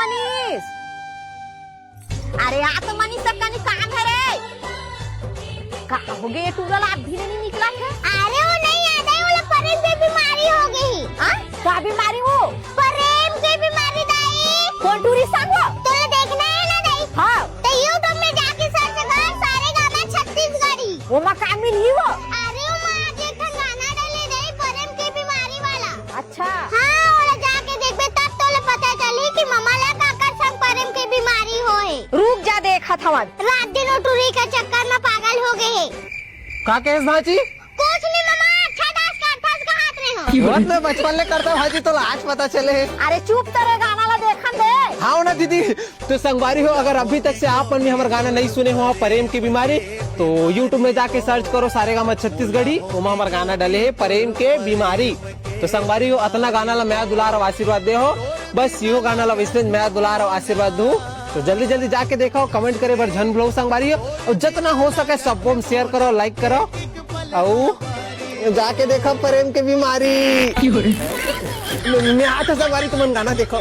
मनीष। अरे आ तो मनीष सबका काम है रे। कहा हो गए टूरल आप भी नहीं निकला है? अरे वो नहीं याद है, वो प्रेम की बीमारी हो गई। हाँ क्या बीमारी हो? प्रेम की बीमारी दाई। कौन टूरिस्ट सांगो? तुझे देखना है ना दाई? हाँ तो यूट्यूब में जाके सर्च कर सारे गाना छत्तीसगढ़ी। वो माँ काम मिली वो। अरे वो माँ आज एक गाना डाले दाई प्रेम की बीमारी वाला। अच्छा हाँ वो जाके देखबे तब तो पता चली कि मम्मा ला काकर संग प्रेम की बीमारी होए। रुक जा देखा था रात दिन वो टूरी का चक्कर में पागल हो गए। का केस भाजी? कुछ नहीं मामा, अच्छा डांस कर फंस का हाथ में हो। बहुत मैं बचपन में करता भाजी, तो आज पता चले। अरे चुप तेरे गाना ला देखन दे। हाँ ना दीदी, तो संगवारी हो, अगर अभी तक से आप भी हमारा गाना नहीं सुने हो प्रेम की बीमारी, तो यूट्यूब में जाके सर्च करो सारेगामा छत्तीसगढ़ी, वहाँ हमारा गाना डले है प्रेम के बीमारी। तो संगवारी हो, अतना गाना ला मैं दुलार और आशीर्वाद दे हो, बस यो गाना ला वैसे मैं दुलार और आशीर्वाद दू। तो जल्दी जल्दी जाके देखो, कमेंट करे बर झन भलो संगवारी हो, और जितना हो सके सबको शेयर करो, लाइक करो, और जाके देखो प्रेम की बीमारी। मैं आता संगवारी तुम गाना देखो।